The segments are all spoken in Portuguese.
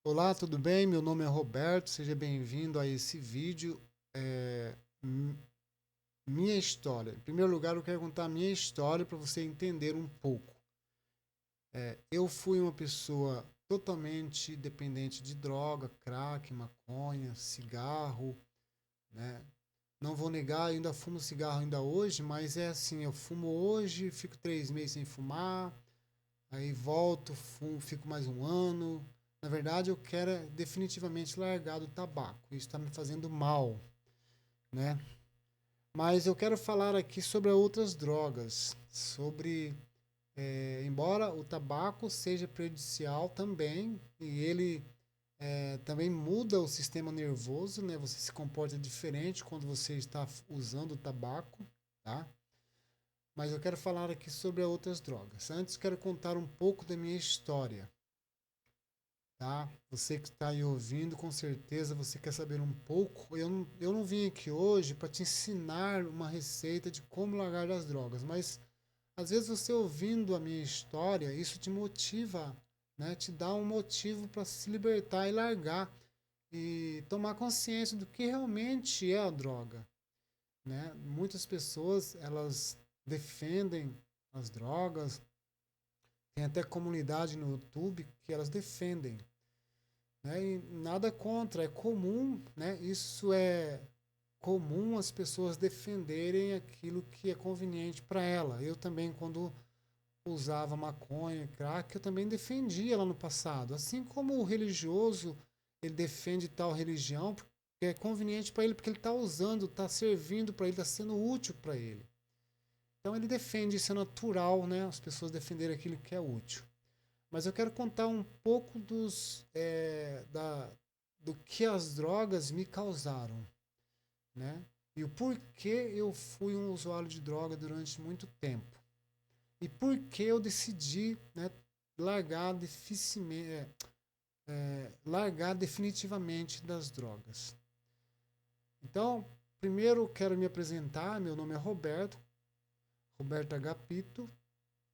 Olá, tudo bem? Meu nome é Roberto, seja bem-vindo a esse vídeo. É, m- Minha história. Em primeiro lugar, eu quero contar a minha história para você entender um pouco. Eu fui uma pessoa totalmente dependente de droga, crack, maconha, cigarro, né? Não vou negar, ainda fumo cigarro ainda hoje, mas é assim, eu fumo hoje, fico 3 meses sem fumar, aí volto, fumo, fico mais um ano. Na verdade, eu quero definitivamente largar do tabaco. Isso está me fazendo mal, né? Mas eu quero falar aqui sobre outras drogas, embora o tabaco seja prejudicial também, e ele também muda o sistema nervoso, né? Você se comporta diferente quando você está usando o tabaco, tá? Mas eu quero falar aqui sobre outras drogas. Antes, quero contar um pouco da minha história, tá? Você que está aí ouvindo, com certeza você quer saber um pouco. Eu não vim aqui hoje para te ensinar uma receita de como largar das drogas, mas às vezes você ouvindo a minha história, isso te motiva, né? Te dá um motivo para se libertar e largar e tomar consciência do que realmente é a droga, né? Muitas pessoas, elas defendem as drogas, tem até comunidade no YouTube que elas defendem, né? E nada contra, é comum, né? Isso é comum as pessoas defenderem aquilo que é conveniente para ela. Eu também, quando usava maconha, crack, eu também defendia lá no passado. Assim como o religioso, ele defende tal religião porque é conveniente para ele, porque ele está usando, está servindo para ele, está sendo útil para ele. Então ele defende, isso é natural, né? As pessoas defenderem aquilo que é útil. Mas eu quero contar um pouco do que as drogas me causaram, né? E o porquê eu fui um usuário de droga durante muito tempo. E por que eu decidi, né, largar, largar definitivamente das drogas. Então, primeiro quero me apresentar, meu nome é Roberto, Roberto Agapito,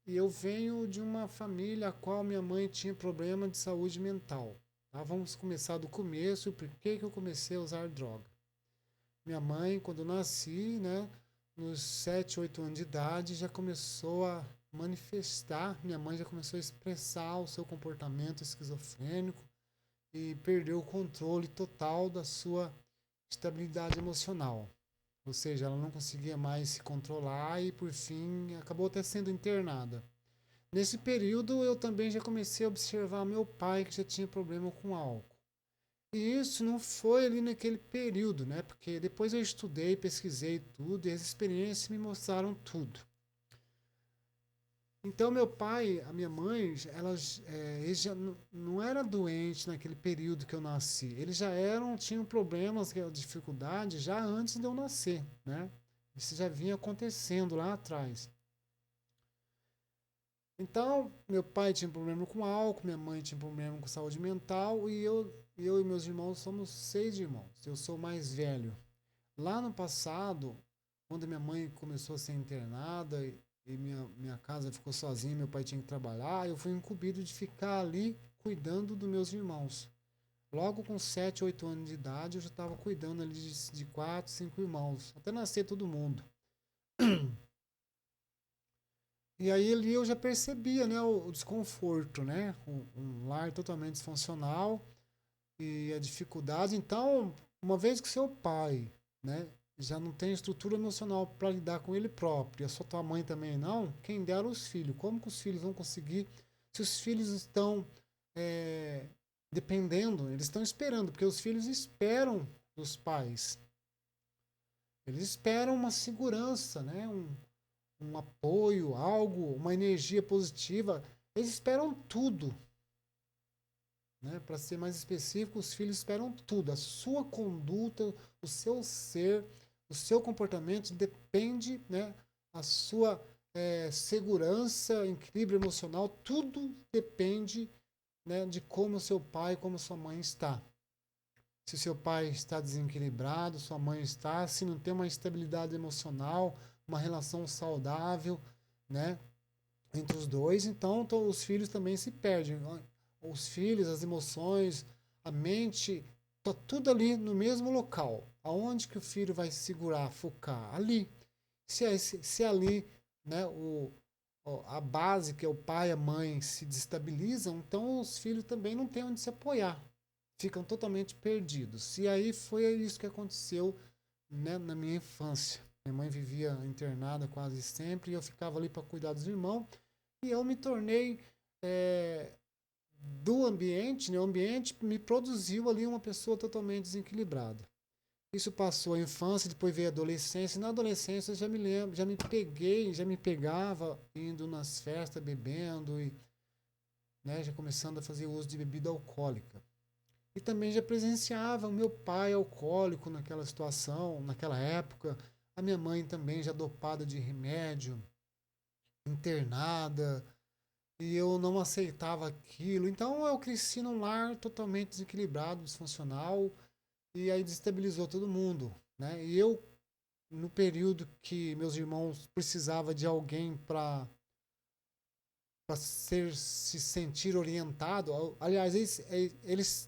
e eu venho de uma família a qual minha mãe tinha problema de saúde mental. Tá? Vamos começar do começo, por que eu comecei a usar droga. Minha mãe, quando eu nasci, né, nos 7, 8 anos de idade, já começou a manifestar, minha mãe já começou a expressar o seu comportamento esquizofrênico e perdeu o controle total da sua estabilidade emocional. Ou seja, ela não conseguia mais se controlar e, por fim, acabou até sendo internada. Nesse período, eu também já comecei a observar meu pai, que já tinha problema com álcool. E isso não foi ali naquele período, né? Porque depois eu estudei, pesquisei tudo e as experiências me mostraram tudo. Então meu pai, a minha mãe, eles já não era doente naquele período que eu nasci. Eles já tinham problemas, dificuldades já antes de eu nascer, né? Isso já vinha acontecendo lá atrás. Então, meu pai tinha problema com álcool, minha mãe tinha problema com saúde mental e eu e meus irmãos somos 6 irmãos. Eu sou o mais velho. Lá no passado, quando minha mãe começou a ser internada e minha casa ficou sozinha, meu pai tinha que trabalhar, eu fui incumbido de ficar ali cuidando dos meus irmãos. Logo com 7, 8 anos de idade, eu já estava cuidando ali de 4, 5 irmãos, até nascer todo mundo. E aí ali eu já percebia, né, o desconforto, né, um lar totalmente disfuncional e a dificuldade. Então, uma vez que seu pai, né, já não tem estrutura emocional para lidar com ele próprio, e a sua tua mãe também não, quem dera os filhos. Como que os filhos vão conseguir se os filhos estão é, dependendo, eles estão esperando, porque os filhos esperam dos pais. Eles esperam uma segurança, né, um apoio, algo, uma energia positiva. Eles esperam tudo, né? Para ser mais específico, os filhos esperam tudo. A sua conduta, o seu ser, o seu comportamento depende, né? A sua segurança, equilíbrio emocional, tudo depende, né, de como seu pai, como sua mãe está. Se seu pai está desequilibrado, sua mãe está, se não tem uma estabilidade emocional, uma relação saudável, né, entre os dois, então os filhos também se perdem. Os filhos, as emoções, a mente, tá tudo ali no mesmo local. Aonde que o filho vai segurar, focar? Ali. Se ali, né, a base, que é o pai e a mãe, se desestabilizam, então os filhos também não têm onde se apoiar. Ficam totalmente perdidos. E aí foi isso que aconteceu, né, na minha infância. Minha mãe vivia internada quase sempre e eu ficava ali para cuidar dos irmãos. E eu me tornei do ambiente, né? O ambiente me produziu ali uma pessoa totalmente desequilibrada. Isso passou a infância, depois veio a adolescência. E na adolescência eu já me lembro, já me peguei, já me pegava indo nas festas, bebendo e, né, já começando a fazer uso de bebida alcoólica. E também já presenciava o meu pai alcoólico naquela situação, naquela época. A minha mãe também já dopada de remédio, internada, e eu não aceitava aquilo. Então eu cresci num lar totalmente desequilibrado, disfuncional, e aí desestabilizou todo mundo, né? E eu, no período que meus irmãos precisavam de alguém para se sentir orientado, aliás, eles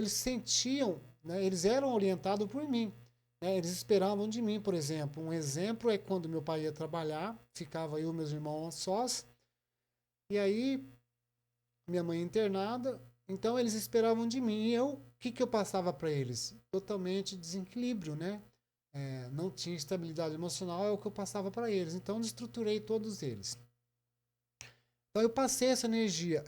sentiam, né? Eles eram orientados por mim. Né? Eles esperavam de mim, por exemplo. Um exemplo é quando meu pai ia trabalhar, ficava eu e meus irmãos sós, e aí minha mãe internada, então eles esperavam de mim. E eu, o que, que eu passava para eles? Totalmente desequilíbrio, né? Não tinha estabilidade emocional, é o que eu passava para eles. Então, destruturei todos eles. Então, eu passei essa energia.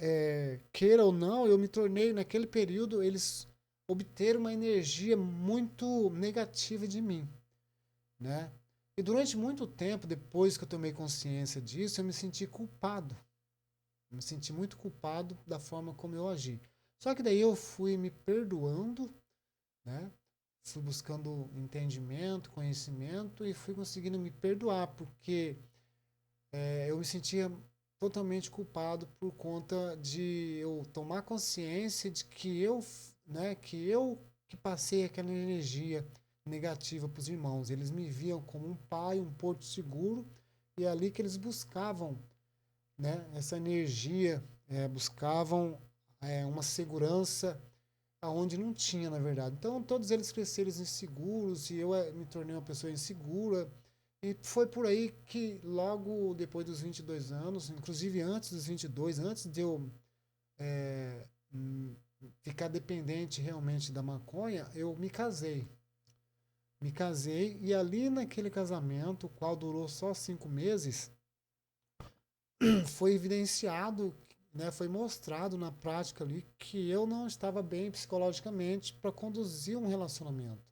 Queira ou não, eu me tornei, naquele período, eles obteram uma energia muito negativa de mim, né? E durante muito tempo, depois que eu tomei consciência disso, eu me senti culpado. Eu me senti muito culpado da forma como eu agi. Só que daí eu fui me perdoando, né? Fui buscando entendimento, conhecimento e fui conseguindo me perdoar, porque eu me sentia totalmente culpado por conta de eu tomar consciência de que né, que passei aquela energia negativa para os irmãos. Eles me viam como um pai, um porto seguro, e é ali que eles buscavam, né, essa energia, buscavam uma segurança aonde não tinha, na verdade. Então, todos eles cresceram inseguros e eu me tornei uma pessoa insegura. E foi por aí que, logo depois dos 22 anos, inclusive antes dos 22, antes de eu é, ficar dependente realmente da maconha, eu me casei. Me casei e ali naquele casamento, o qual durou só 5 meses, foi evidenciado, né, foi mostrado na prática ali que eu não estava bem psicologicamente para conduzir um relacionamento.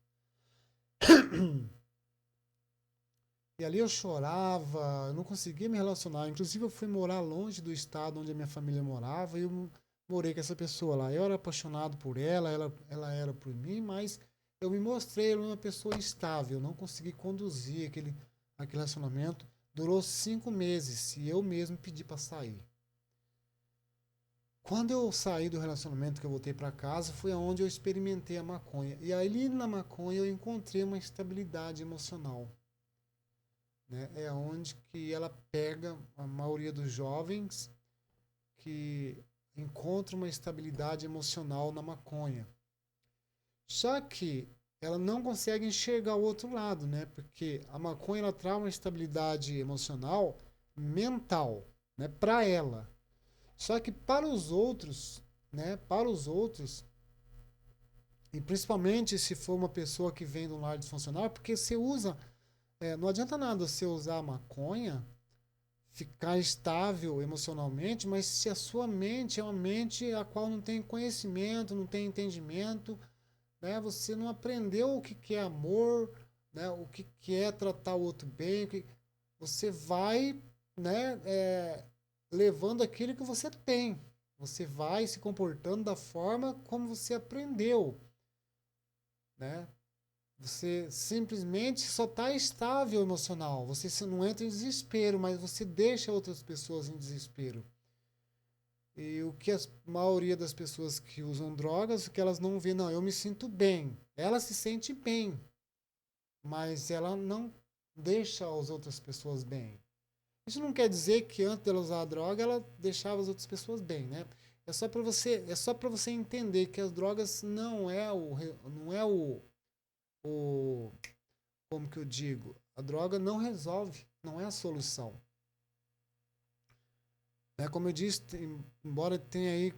E ali eu chorava, eu não conseguia me relacionar. Inclusive eu fui morar longe do estado onde a minha família morava e eu morei com essa pessoa lá. Eu era apaixonado por ela era por mim, mas eu me mostrei uma pessoa instável, não consegui conduzir aquele relacionamento. Durou 5 meses e eu mesmo pedi para sair. Quando eu saí do relacionamento, que eu voltei para casa, foi onde eu experimentei a maconha. E ali na maconha eu encontrei uma estabilidade emocional. Né? É onde que ela pega a maioria dos jovens que encontra uma estabilidade emocional na maconha. Só que ela não consegue enxergar o outro lado, né? Porque a maconha ela traz uma estabilidade emocional mental, né, para ela. Só que para os outros, né, para os outros, e principalmente se for uma pessoa que vem de um lar disfuncional, porque você usa, não adianta nada você usar a maconha, ficar estável emocionalmente, mas se a sua mente é uma mente a qual não tem conhecimento, não tem entendimento, né, você não aprendeu o que, que é amor, né, o que, que é tratar o outro bem, você vai, né, levando aquilo que você tem. Você vai se comportando da forma como você aprendeu, né? Você simplesmente só está estável emocional. Você não entra em desespero, mas você deixa outras pessoas em desespero. E o que a maioria das pessoas que usam drogas, o que elas não vê, não, eu me sinto bem. Ela se sente bem, mas ela não deixa as outras pessoas bem. Isso não quer dizer que antes dela usar a droga, ela deixava as outras pessoas bem, né? É só para você entender que as drogas não é o, como que eu digo, a droga não resolve, não é a solução. É como eu disse, embora tenha aí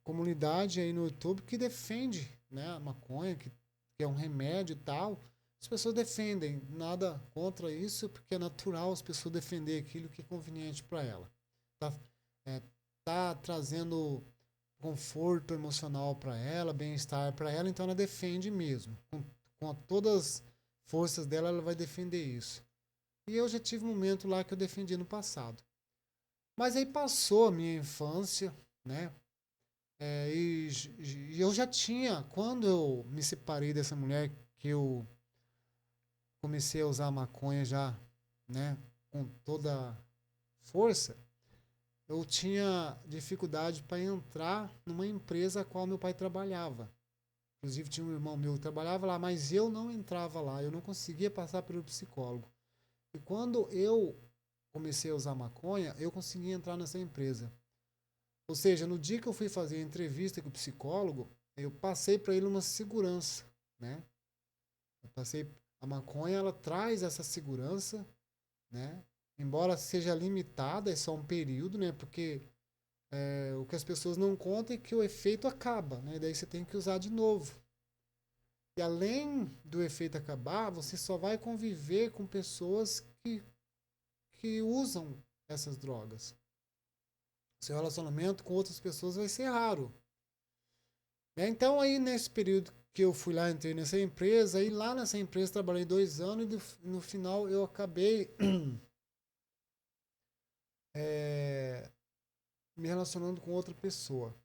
comunidade aí no YouTube que defende, né, a maconha, que é um remédio e tal, as pessoas defendem, nada contra isso, porque é natural as pessoas defender aquilo que é conveniente para ela. Tá, é, tá trazendo conforto emocional para ela, bem-estar para ela, então ela defende mesmo. Com todas as forças dela, ela vai defender isso. E eu já tive um momento lá que eu defendi no passado. Mas aí passou a minha infância, né? E eu já tinha, quando eu me separei dessa mulher, que eu comecei a usar maconha já, né, com toda força, eu tinha dificuldade para entrar numa empresa a qual meu pai trabalhava. Inclusive tinha um irmão meu que trabalhava lá, mas eu não entrava lá, eu não conseguia passar pelo psicólogo. E quando eu comecei a usar maconha, eu consegui entrar nessa empresa. Ou seja, no dia que eu fui fazer a entrevista com o psicólogo, eu passei para ele uma segurança, né? Eu passei a maconha, ela traz essa segurança, né? Embora seja limitada, é só um período, né? Porque o que as pessoas não contam é que o efeito acaba, né? Daí você tem que usar de novo. E além do efeito acabar, você só vai conviver com pessoas que usam essas drogas. Seu relacionamento com outras pessoas vai ser raro. Né? Então, aí nesse período que eu fui lá, entrei nessa empresa, aí lá nessa empresa trabalhei 2 anos e no final eu acabei é, me relacionando com outra pessoa.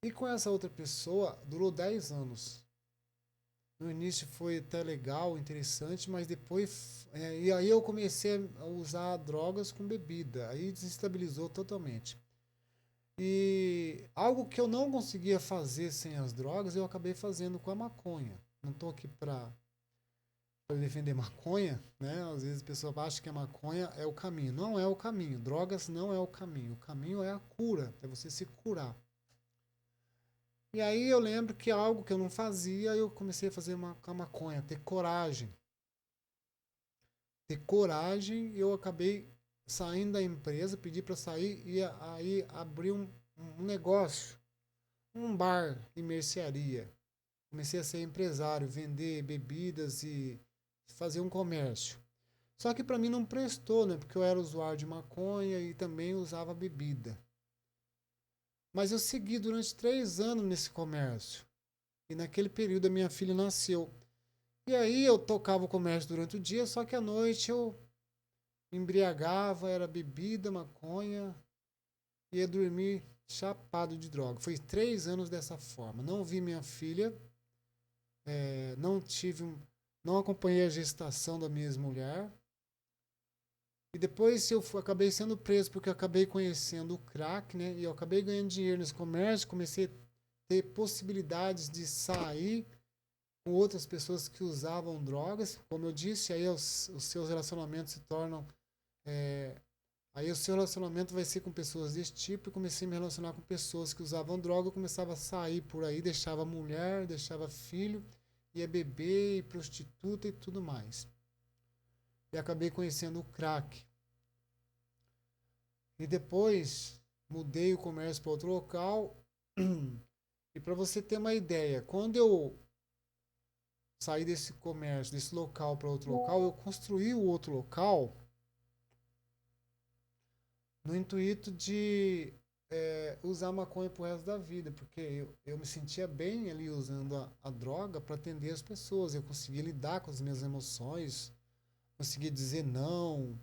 E com essa outra pessoa durou 10 anos. No início foi até legal, interessante, mas depois. E aí eu comecei a usar drogas com bebida. Aí desestabilizou totalmente. E algo que eu não conseguia fazer sem as drogas, eu acabei fazendo com a maconha. Não estou aqui para defender maconha, né? Às vezes a pessoa acha que a maconha é o caminho. Não é o caminho. Drogas não é o caminho. O caminho é a cura, é você se curar. E aí eu lembro que algo que eu não fazia, eu comecei a fazer com a maconha, ter coragem. Ter coragem, eu acabei saindo da empresa, pedi para sair e aí abri um negócio, um bar e mercearia. Comecei a ser empresário, vender bebidas e fazer um comércio. Só que para mim não prestou, né? Porque eu era usuário de maconha e também usava bebida. Mas eu segui durante 3 anos nesse comércio. E naquele período a minha filha nasceu. E aí eu tocava o comércio durante o dia, só que à noite eu embriagava, era bebida, maconha, e ia dormir chapado de droga. Foi 3 anos dessa forma. Não vi minha filha, não tive não acompanhei a gestação da minha ex-mulher. E depois eu acabei sendo preso porque eu acabei conhecendo o crack, né? E eu acabei ganhando dinheiro nesse comércio, comecei a ter possibilidades de sair com outras pessoas que usavam drogas. Como eu disse, aí os seus relacionamentos se tornam. é, Aí o seu relacionamento vai ser com pessoas desse tipo. E comecei a me relacionar com pessoas que usavam droga. Eu começava a sair por aí, deixava mulher, deixava filho, ia beber, e prostituta e tudo mais. E acabei conhecendo o crack. E depois mudei o comércio para outro local. E para você ter uma ideia, quando eu saí desse comércio, desse local para outro local, eu construí o outro local no intuito de usar maconha pro resto da vida, porque eu me sentia bem ali usando a droga para atender as pessoas, eu conseguia lidar com as minhas emoções, conseguia dizer não,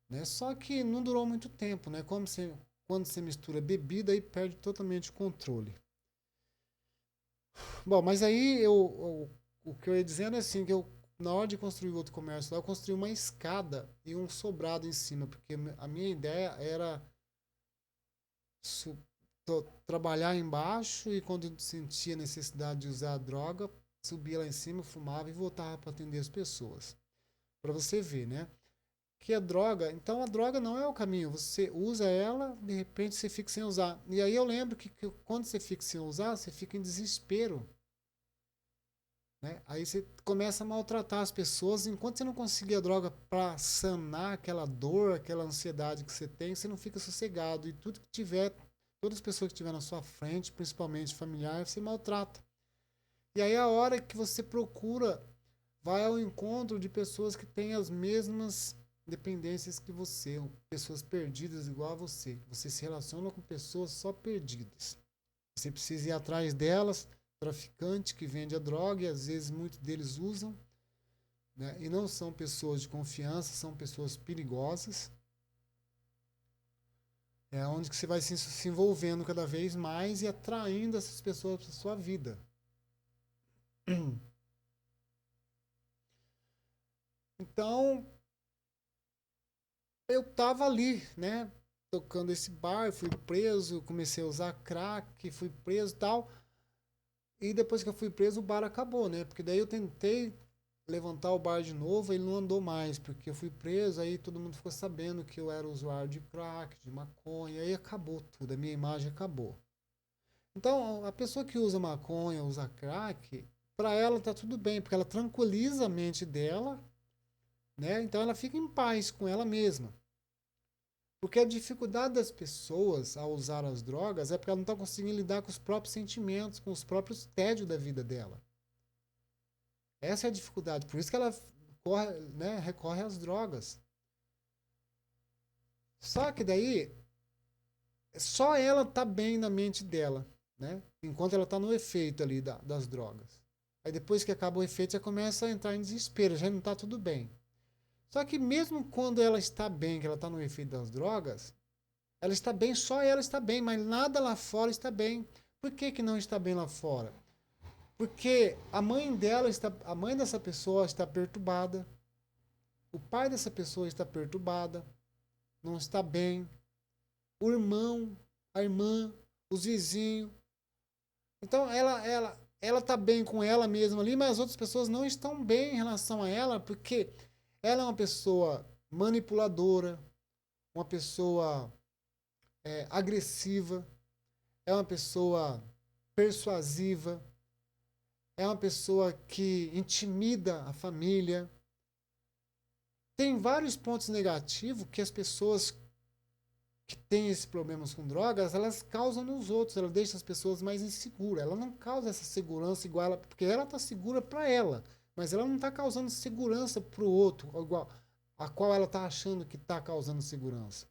né? Só que não durou muito tempo, né? Quando você mistura bebida, aí perde totalmente o controle. Bom, mas aí o que eu ia dizendo é assim, que eu, na hora de construir outro comércio lá, eu construí uma escada e um sobrado em cima, porque a minha ideia era su- trabalhar embaixo e quando eu sentia necessidade de usar a droga, subia lá em cima, fumava e voltava para atender as pessoas. Para você ver, né? que a droga. Então a droga não é o caminho. Você usa ela, de repente você fica sem usar. E aí eu lembro que quando você fica sem usar, você fica em desespero. Né? Aí você começa a maltratar as pessoas. Enquanto você não conseguir a droga para sanar aquela dor, aquela ansiedade que você não fica sossegado. E tudo que tiver, todas as pessoas que estiver na sua frente, principalmente familiares, você maltrata. E aí a hora que você procura, vai ao encontro de pessoas que têm as mesmas dependências que você, pessoas perdidas igual a você. Você se relaciona com pessoas só perdidas. Você precisa ir atrás delas, traficante que vende a droga, e às vezes muitos deles usam, né? E não são pessoas de confiança, são pessoas perigosas. É onde que você vai se envolvendo cada vez mais e atraindo essas pessoas para sua vida. Então, eu tava ali, né? Tocando esse bar, fui preso, comecei a usar crack, fui preso e tal. E depois que eu fui preso, o bar acabou, né? Porque daí eu tentei levantar o bar de novo, ele não andou mais, porque eu fui preso, aí todo mundo ficou sabendo que eu era usuário de crack, de maconha, aí acabou tudo, a minha imagem acabou. Então, a pessoa que usa maconha, usa crack, para ela tá tudo bem, porque ela tranquiliza a mente dela, né? Então ela fica em paz com ela mesma. Porque a dificuldade das pessoas ao usar as drogas é porque ela não está conseguindo lidar com os próprios sentimentos, com os próprios tédios da vida dela. Essa é a dificuldade. Por isso que ela corre, né, recorre às drogas. Só que daí, só ela tá bem na mente dela, né? Enquanto ela tá no efeito ali das drogas. Aí depois que acaba o efeito, já começa a entrar em desespero, já não tá tudo bem. Só que mesmo quando ela está bem, que ela está no efeito das drogas, ela está bem, só ela está bem, mas nada lá fora está bem. Por que, que não está bem lá fora? Porque a mãe dela está, a mãe dessa pessoa está perturbada, o pai dessa pessoa está perturbada, não está bem, o irmão, a irmã, os vizinhos. Então ela está bem com ela mesma ali, mas as outras pessoas não estão bem em relação a ela, porque ela é uma pessoa manipuladora, uma pessoa agressiva, é uma pessoa persuasiva, é uma pessoa que intimida a família. Tem vários pontos negativos que as pessoas que têm esses problemas com drogas, elas causam nos outros, ela deixa as pessoas mais inseguras. Ela não causa essa segurança igual ela, porque ela está segura para ela, mas ela não está causando segurança para o outro, igual a qual ela está achando que está causando segurança.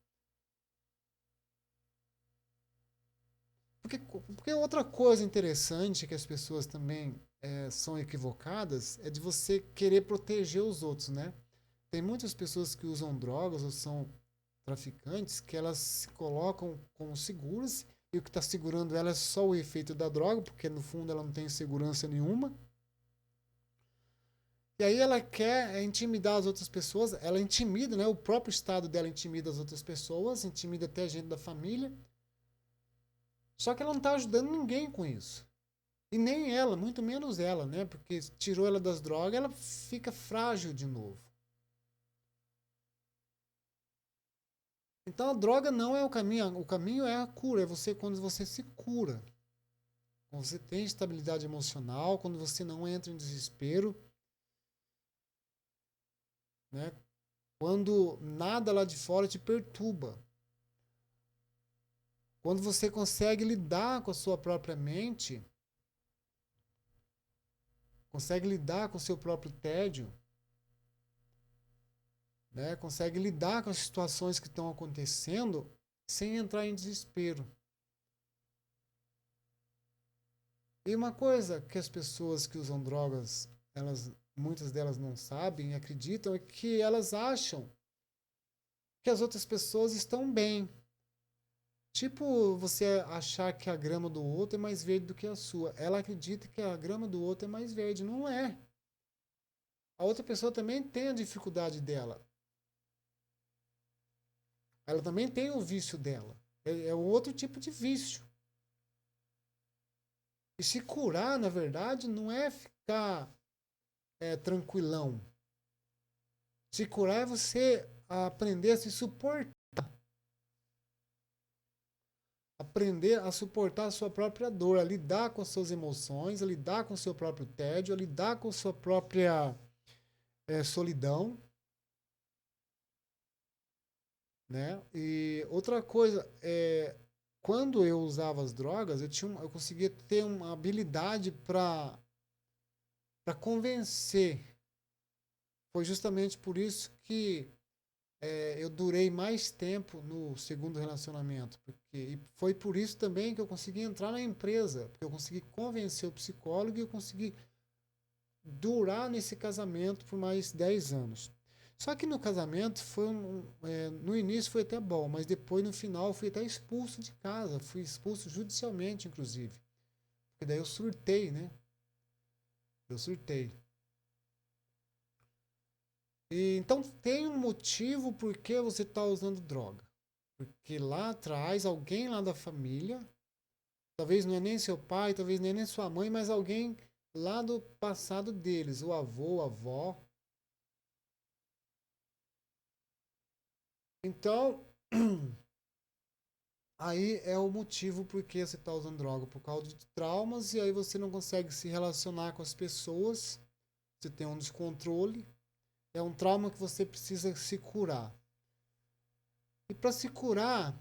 Porque outra coisa interessante que as pessoas também são equivocadas é de você querer proteger os outros, né? Tem muitas pessoas que usam drogas ou são traficantes que elas se colocam como seguras e o que está segurando ela é só o efeito da droga, porque no fundo ela não tem segurança nenhuma. E aí ela quer intimidar as outras pessoas, ela intimida, né? O próprio estado dela intimida as outras pessoas, intimida até a gente da família. Só que ela não está ajudando ninguém com isso. E nem ela, muito menos ela, né? Porque tirou ela das drogas, ela fica frágil de novo. Então a droga não é o caminho é a cura, é você quando você se cura. Quando você tem estabilidade emocional, quando você não entra em desespero, né? Quando nada lá de fora te perturba. Quando você consegue lidar com a sua própria mente, consegue lidar com o seu próprio tédio, né? Consegue lidar com as situações que estão acontecendo sem entrar em desespero. E uma coisa que as pessoas que usam drogas, muitas delas não sabem e acreditam, é que elas acham que as outras pessoas estão bem. Tipo, você achar que a grama do outro é mais verde do que a sua. Ela acredita que a grama do outro é mais verde. Não é. A outra pessoa também tem a dificuldade dela. Ela também tem o vício dela. É outro tipo de vício. E se curar, na verdade, não é ficar tranquilão. Se curar é você a aprender a se suportar, aprender a suportar a sua própria dor, a lidar com as suas emoções, a lidar com o seu próprio tédio, a lidar com a sua própria solidão, né? E outra coisa, quando eu usava as drogas, eu conseguia ter uma habilidade para convencer. Foi justamente por isso que eu durei mais tempo no segundo relacionamento. E foi por isso também que eu consegui entrar na empresa, porque eu consegui convencer o psicólogo e eu consegui durar nesse casamento por mais 10 anos. Só que no casamento no início foi até bom, mas depois no final fui até expulso de casa, fui expulso judicialmente, inclusive. Porque daí eu surtei, né? Eu surtei. E, então tem um motivo por que você está usando droga. Porque lá atrás, alguém lá da família, talvez não é nem seu pai, talvez não é nem sua mãe, mas alguém lá do passado deles, o avô, a avó. Então, aí é o motivo por que você está usando droga, por causa de traumas, e aí você não consegue se relacionar com as pessoas, você tem um descontrole, é um trauma que você precisa se curar. E para se curar,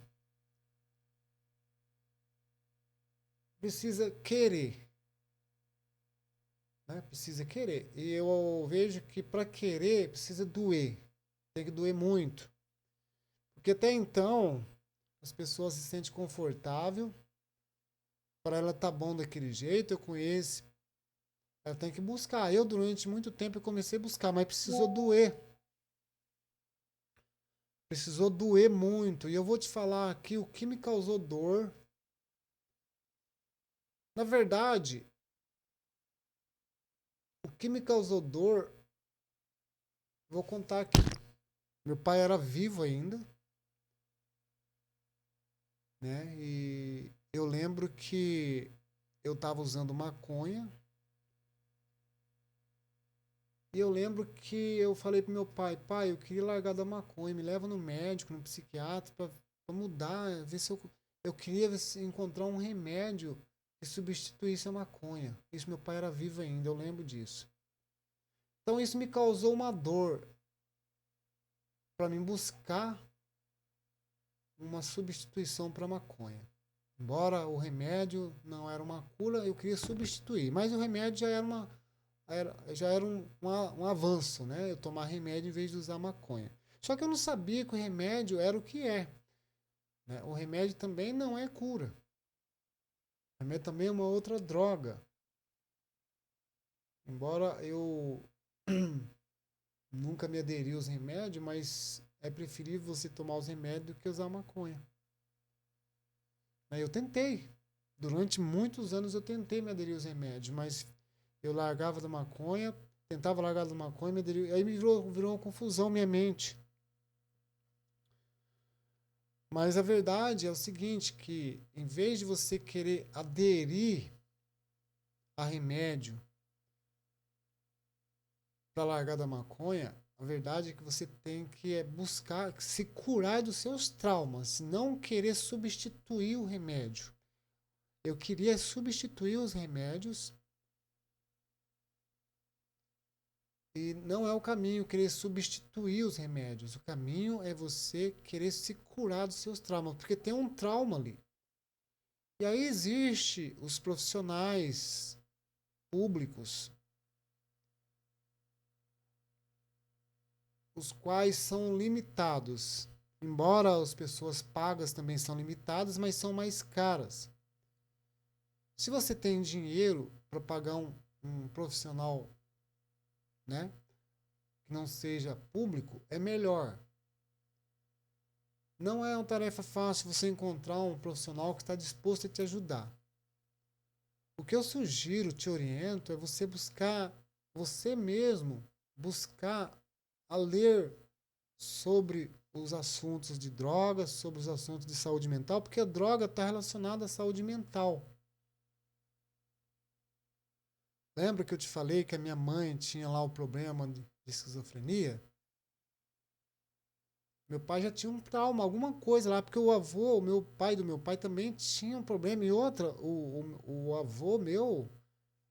precisa querer, né? Precisa querer. E eu vejo que para querer precisa doer, tem que doer muito. Porque até então as pessoas se sentem confortável, para ela tá bom daquele jeito, eu conheço, ela tem que buscar. Eu durante muito tempo eu comecei a buscar, mas precisou doer. Precisou doer muito. E eu vou te falar aqui o que me causou dor. Na verdade, o que me causou dor, vou contar aqui. Meu pai era vivo ainda, né? E eu lembro que eu estava usando maconha. E eu lembro que eu falei pro meu pai, pai, eu queria largar da maconha, me leva no médico, no psiquiatra, pra mudar, ver se eu queria ver se encontrar um remédio que substituísse a maconha. Isso meu pai era vivo ainda, eu lembro disso. Então isso me causou uma dor para mim buscar uma substituição para a maconha. Embora o remédio não era uma cura, eu queria substituir. Mas o remédio já era um avanço, né? Eu tomar remédio em vez de usar maconha. Só que eu não sabia que o remédio era o que é. Né? O remédio também não é cura. O remédio também é uma outra droga. Embora eu nunca me aderi aos remédios, mas é preferível você tomar os remédios do que usar maconha. Eu tentei. Durante muitos anos eu tentei me aderir aos remédios, mas eu largava da maconha, tentava largar da maconha, me aderir, aí me virou uma confusão minha mente. Mas a verdade é o seguinte, que em vez de você querer aderir a remédio para largar da maconha, a verdade é que você tem que buscar se curar dos seus traumas, não querer substituir o remédio. Eu queria substituir os remédios e não é o caminho querer substituir os remédios. O caminho é você querer se curar dos seus traumas, porque tem um trauma ali. E aí existe os profissionais públicos, os quais são limitados. Embora as pessoas pagas também são limitadas, mas são mais caras. Se você tem dinheiro para pagar um profissional, né, que não seja público, é melhor. Não é uma tarefa fácil você encontrar um profissional que está disposto a te ajudar. O que eu sugiro, te oriento, é você buscar, você mesmo, buscar a ler sobre os assuntos de drogas, sobre os assuntos de saúde mental, porque a droga está relacionada à saúde mental. Lembra que eu te falei que a minha mãe tinha lá o problema de esquizofrenia? Meu pai já tinha um trauma, alguma coisa lá, porque o avô, o meu pai do meu pai também tinha um problema. E outra, o avô meu,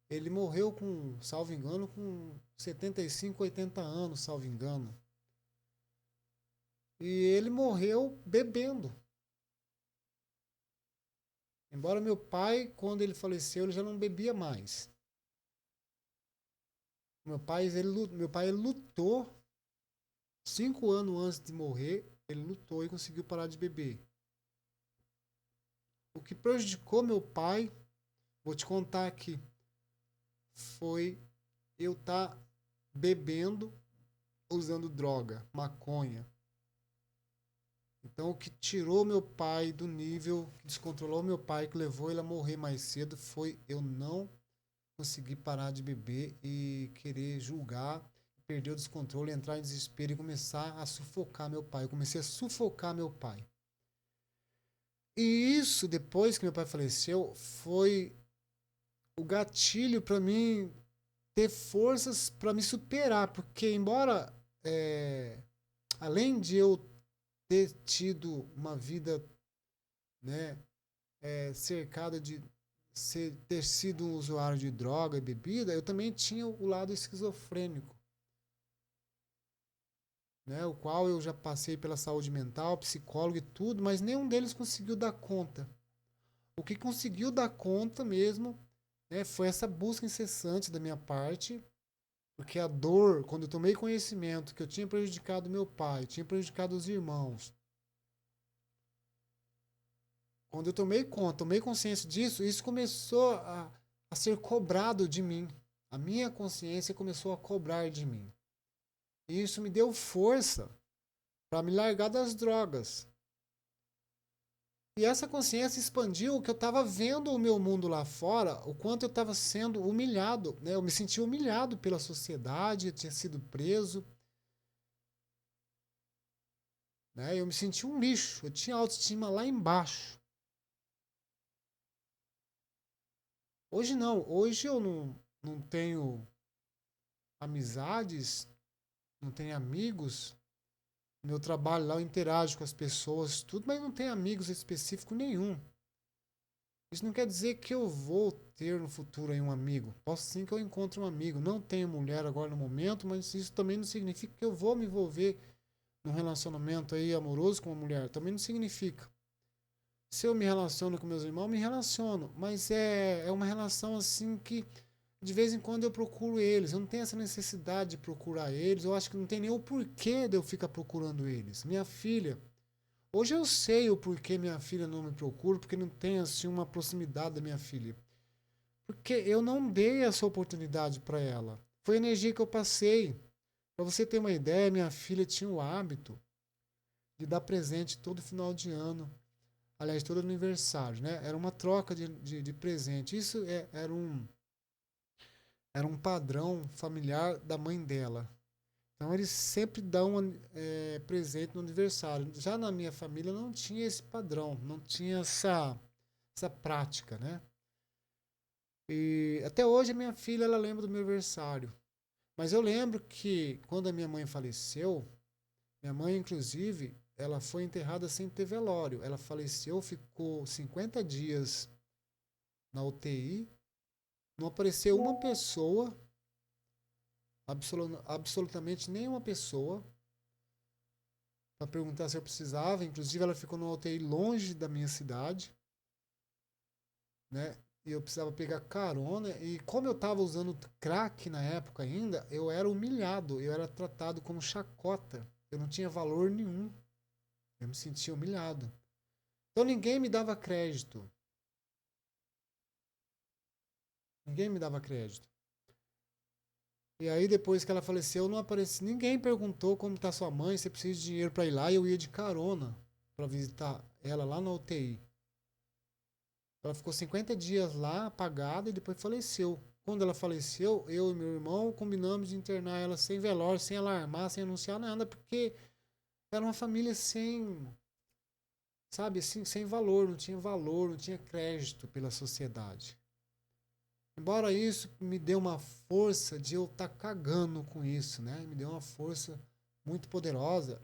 ele morreu com, salvo engano, com 75, 80 anos, salvo engano. E ele morreu bebendo. Embora meu pai, quando ele faleceu, ele já não bebia mais. Meu pai ele lutou 5 anos antes de morrer, ele lutou e conseguiu parar de beber. O que prejudicou meu pai, vou te contar aqui, foi eu estar bebendo, usando droga, maconha. Então, o que tirou meu pai do nível, que descontrolou meu pai, que levou ele a morrer mais cedo, foi eu não conseguir parar de beber e querer julgar, perder o descontrole, entrar em desespero e começar a sufocar meu pai. Eu comecei a sufocar meu pai. E isso, depois que meu pai faleceu, foi o gatilho para mim ter forças para me superar, porque embora além de eu ter tido uma vida, né, cercada de ter sido um usuário de droga e bebida, eu também tinha o lado esquizofrênico, né, o qual eu já passei pela saúde mental, psicólogo e tudo, mas nenhum deles conseguiu dar conta. O que conseguiu dar conta mesmo, né, foi essa busca incessante da minha parte, porque a dor, quando eu tomei conhecimento que eu tinha prejudicado meu pai, tinha prejudicado os irmãos, quando eu tomei conta, tomei consciência disso, isso começou a ser cobrado de mim. A minha consciência começou a cobrar de mim. E isso me deu força para me largar das drogas. E essa consciência expandiu que eu estava vendo o meu mundo lá fora, o quanto eu estava sendo humilhado. Né? Eu me senti humilhado pela sociedade, eu tinha sido preso. Né? Eu me senti um lixo, eu tinha autoestima lá embaixo. Hoje não, hoje eu não tenho amizades, não tenho amigos. Meu trabalho lá eu interajo com as pessoas, tudo, mas não tenho amigos específicos nenhum. Isso não quer dizer que eu vou ter no futuro aí um amigo. Posso sim que eu encontre um amigo. Não tenho mulher agora no momento, mas isso também não significa que eu vou me envolver num relacionamento aí amoroso com uma mulher. Também não significa. Se eu me relaciono com meus irmãos, me relaciono. Mas é uma relação assim que de vez em quando eu procuro eles. Eu não tenho essa necessidade de procurar eles. Eu acho que não tem nem o porquê de eu ficar procurando eles. Minha filha. Hoje eu sei o porquê minha filha não me procura, porque não tem assim uma proximidade da minha filha. Porque eu não dei essa oportunidade para ela. Foi a energia que eu passei. Para você ter uma ideia, minha filha tinha o hábito de dar presente todo final de ano. Aliás, todo aniversário, né? Era uma troca de presente. Isso era um padrão familiar da mãe dela. Então eles sempre dão presente no aniversário. Já na minha família não tinha esse padrão, não tinha essa prática, né? E até hoje a minha filha ela lembra do meu aniversário. Mas eu lembro que quando a minha mãe faleceu, minha mãe inclusive, ela foi enterrada sem ter velório. Ela faleceu, ficou 50 dias na UTI, não apareceu uma pessoa, absolutamente nenhuma pessoa para perguntar se eu precisava. Inclusive, ela ficou numa UTI longe da minha cidade, né? E eu precisava pegar carona. E como eu estava usando crack na época ainda, eu era humilhado, eu era tratado como chacota. Eu não tinha valor nenhum. Eu me sentia humilhado. Então ninguém me dava crédito. Ninguém me dava crédito. E aí, depois que ela faleceu, não apareci. Ninguém perguntou como está sua mãe, se precisa de dinheiro para ir lá. E eu ia de carona para visitar ela lá na UTI. Ela ficou 50 dias lá, apagada, e depois faleceu. Quando ela faleceu, eu e meu irmão combinamos de internar ela sem velório, sem alarmar, sem anunciar nada, porque era uma família sem, sabe, assim, sem valor, não tinha crédito pela sociedade. Embora isso me dê uma força de eu estar cagando com isso, né? Me deu uma força muito poderosa.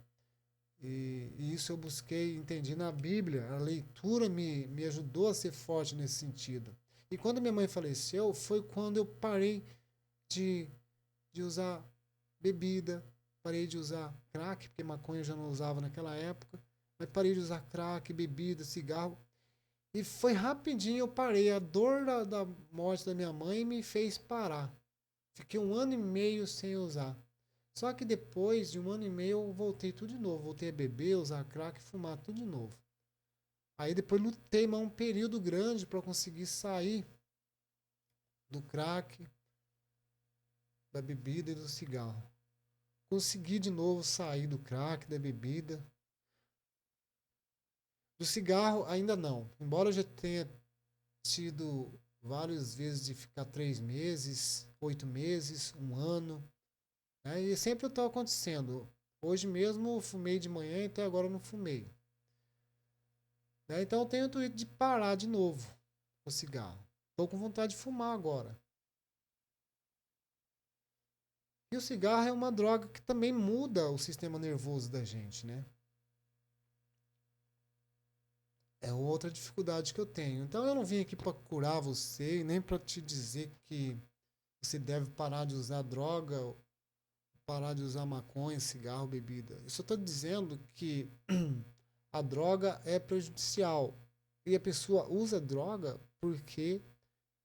E isso eu busquei, entendi na Bíblia. A leitura me ajudou a ser forte nesse sentido. E quando minha mãe faleceu, foi quando eu parei de, de usar bebida, parei de usar crack, porque maconha eu já não usava naquela época, mas parei de usar crack, bebida, cigarro. E foi rapidinho eu parei. A dor da morte da minha mãe me fez parar. Fiquei 1 ano e meio sem usar. Só que depois de 1 ano e meio eu voltei tudo de novo. Voltei a beber, usar crack, fumar tudo de novo. Aí depois lutei mais um período grande para conseguir sair do crack, da bebida e do cigarro. Consegui de novo sair do crack, da bebida. Do cigarro ainda não. Embora eu já tenha tido várias vezes de ficar 3 meses, 8 meses, 1 ano. Né? E sempre está acontecendo. Hoje mesmo eu fumei de manhã e até agora eu não fumei. Né? Então eu tenho o intuito de parar de novo o cigarro. Estou com vontade de fumar agora. E o cigarro é uma droga que também muda o sistema nervoso da gente, né? É outra dificuldade que eu tenho. Então eu não vim aqui para curar você e nem para te dizer que você deve parar de usar droga, parar de usar maconha, cigarro, bebida. Eu só estou dizendo que a droga é prejudicial. E a pessoa usa droga porque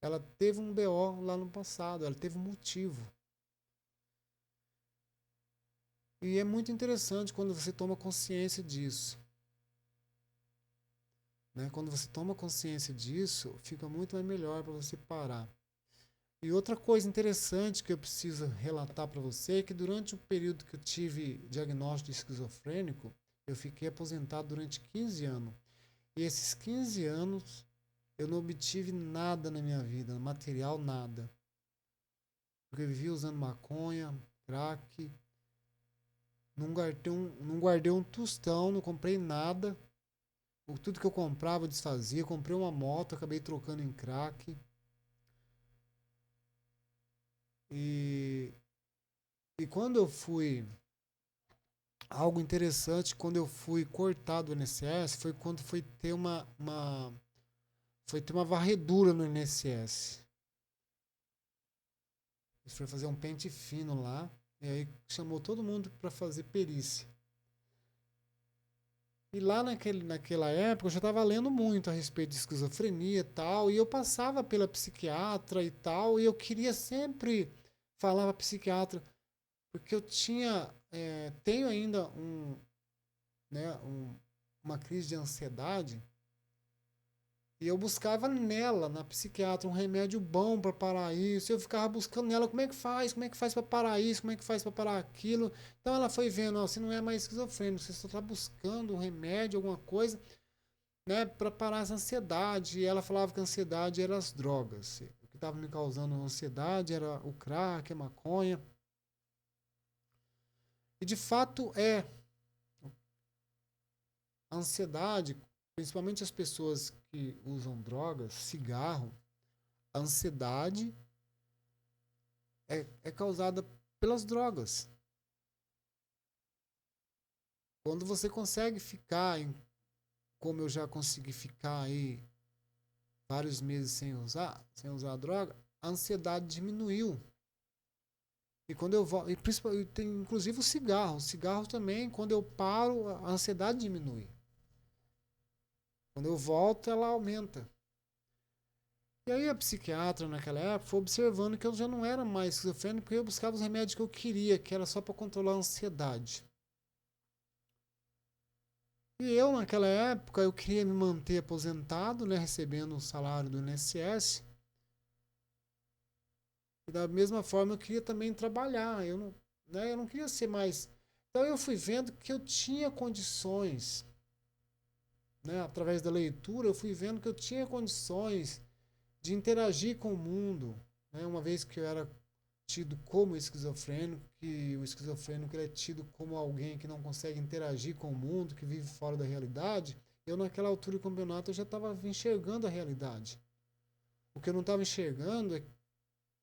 ela teve um BO lá no passado, ela teve um motivo. E é muito interessante quando você toma consciência disso. Né? Quando você toma consciência disso, fica muito mais melhor para você parar. E outra coisa interessante que eu preciso relatar para você é que durante o período que eu tive diagnóstico de esquizofrênico, eu fiquei aposentado durante 15 anos. E esses 15 anos eu não obtive nada na minha vida, material nada. Porque eu vivi usando maconha, crack, não guardei um tostão, não comprei nada. Tudo que eu comprava eu desfazia. Comprei uma moto, acabei trocando em crack. E, e quando eu fui. Algo interessante, quando eu fui cortado do INSS, foi quando foi ter uma varredura no INSS. Eles foram fazer um pente fino lá. E aí chamou todo mundo para fazer perícia. E lá naquela época eu já estava lendo muito a respeito de esquizofrenia e tal, e eu passava pela psiquiatra e tal, e eu queria sempre falar para psiquiatra, porque eu tenho ainda uma crise de ansiedade, e eu buscava nela, na psiquiatra, um remédio bom para parar isso. Eu ficava buscando nela como é que faz para parar isso, como é que faz para parar aquilo. Então ela foi vendo, ó, você não é mais esquizofrênico, você só está buscando um remédio, alguma coisa, né, para parar essa ansiedade. E ela falava que a ansiedade era as drogas. O que estava me causando ansiedade era o crack, a maconha. E de fato a ansiedade, principalmente as pessoas que usam drogas, cigarro, a ansiedade é causada pelas drogas. Quando você consegue ficar, como eu já consegui ficar aí vários meses sem usar a droga, a ansiedade diminuiu. E quando eu volto, e tem inclusive o cigarro também, quando eu paro, a ansiedade diminui. Quando eu volto, ela aumenta. E aí a psiquiatra naquela época foi observando que eu já não era mais esquizofrênico porque eu buscava os remédios que eu queria, que era só para controlar a ansiedade. E eu naquela época eu queria me manter aposentado, né, recebendo o salário do INSS. E da mesma forma eu queria também trabalhar, eu não queria ser mais. Então eu fui vendo que eu tinha condições, né, através da leitura, eu fui vendo que eu tinha condições de interagir com o mundo, né, uma vez que eu era tido como esquizofrênico, que o esquizofrênico ele é tido como alguém que não consegue interagir com o mundo, que vive fora da realidade. Eu naquela altura do campeonato eu já estava enxergando a realidade. O que eu não estava enxergando é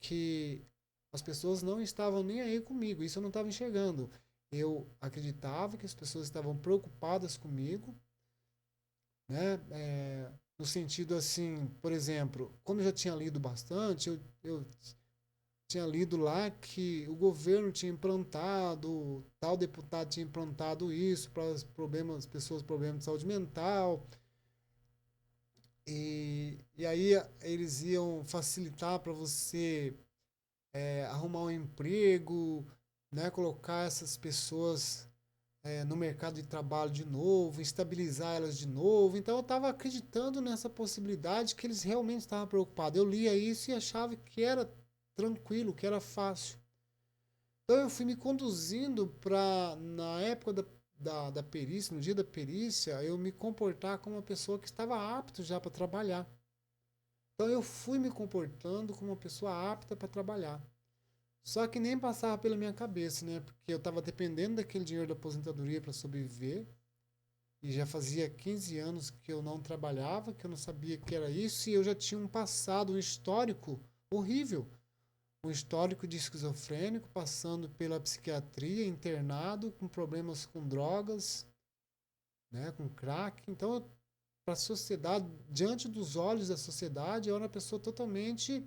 que as pessoas não estavam nem aí comigo, isso eu não estava enxergando. Eu acreditava que as pessoas estavam preocupadas comigo, né? No sentido assim, por exemplo, como eu já tinha lido bastante, eu tinha lido lá que o governo tinha implantado, tal deputado tinha implantado isso para os problemas, pessoas com problemas de saúde mental, e aí eles iam facilitar para você arrumar um emprego, né, colocar essas pessoas no mercado de trabalho de novo, estabilizar elas de novo. Então eu estava acreditando nessa possibilidade que eles realmente estavam preocupados. Eu lia isso e achava que era tranquilo, que era fácil. Então eu fui me conduzindo para, na época da perícia, no dia da perícia, eu me comportar como uma pessoa que estava apto já para trabalhar. Então eu fui me comportando como uma pessoa apta para trabalhar. Só que nem passava pela minha cabeça, né? Porque eu estava dependendo daquele dinheiro da aposentadoria para sobreviver. E já fazia 15 anos que eu não trabalhava, que eu não sabia que era isso. E eu já tinha um passado, um histórico horrível. Um histórico de esquizofrênico, passando pela psiquiatria, internado, com problemas com drogas, né? Com crack. Então, para a sociedade, diante dos olhos da sociedade, eu era uma pessoa totalmente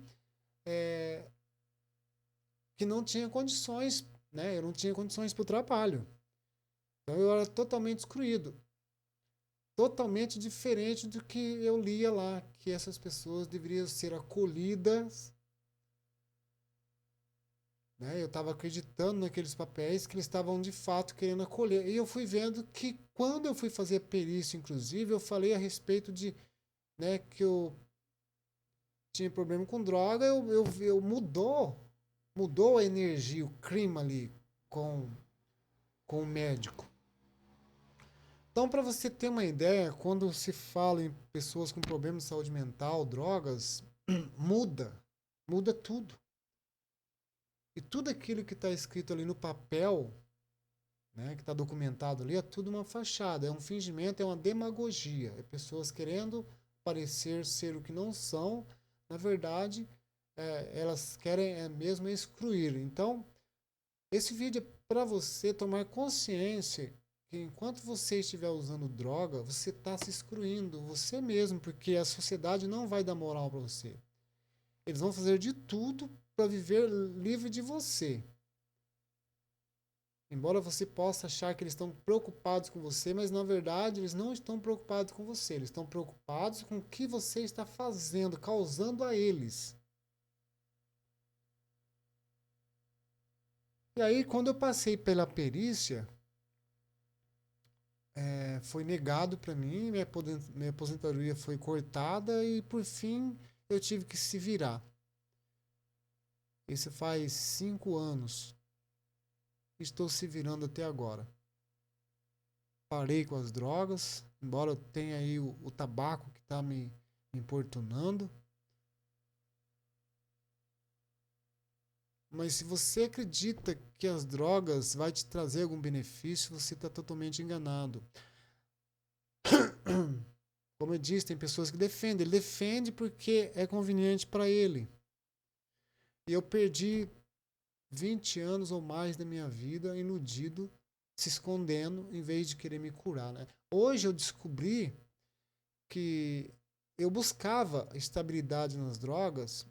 que não tinha condições, né? Eu não tinha condições para o trabalho. Então eu era totalmente excluído, totalmente diferente do que eu lia lá, que essas pessoas deveriam ser acolhidas, né? Eu estava acreditando naqueles papéis que eles estavam de fato querendo acolher. E eu fui vendo que quando eu fui fazer a perícia, inclusive, eu falei a respeito de, né, que eu tinha problema com droga, eu mudou a energia, o clima ali com o médico. Então, para você ter uma ideia, quando se fala em pessoas com problemas de saúde mental, drogas, muda, muda tudo. E tudo aquilo que está escrito ali no papel, né, que está documentado ali, é tudo uma fachada, é um fingimento, é uma demagogia. É pessoas querendo parecer ser o que não são, na verdade, elas querem mesmo excluir. Então, esse vídeo é para você tomar consciência que enquanto você estiver usando droga, você está se excluindo você mesmo, porque a sociedade não vai dar moral para você. Eles vão fazer de tudo para viver livre de você. Embora você possa achar que eles estão preocupados com você, mas na verdade eles não estão preocupados com você. Eles estão preocupados com o que você está fazendo, causando a eles. E aí, quando eu passei pela perícia, foi negado para mim, minha aposentadoria foi cortada e, por fim, eu tive que se virar. Isso faz 5 anos. Estou se virando até agora. Parei com as drogas, embora eu tenha aí o tabaco que está me importunando. Mas se você acredita que as drogas vai te trazer algum benefício, você está totalmente enganado. Como eu disse, tem pessoas que defendem. Ele defende porque é conveniente para ele. E eu perdi 20 anos ou mais da minha vida iludido, se escondendo, em vez de querer me curar. Né? Hoje eu descobri que eu buscava estabilidade nas drogas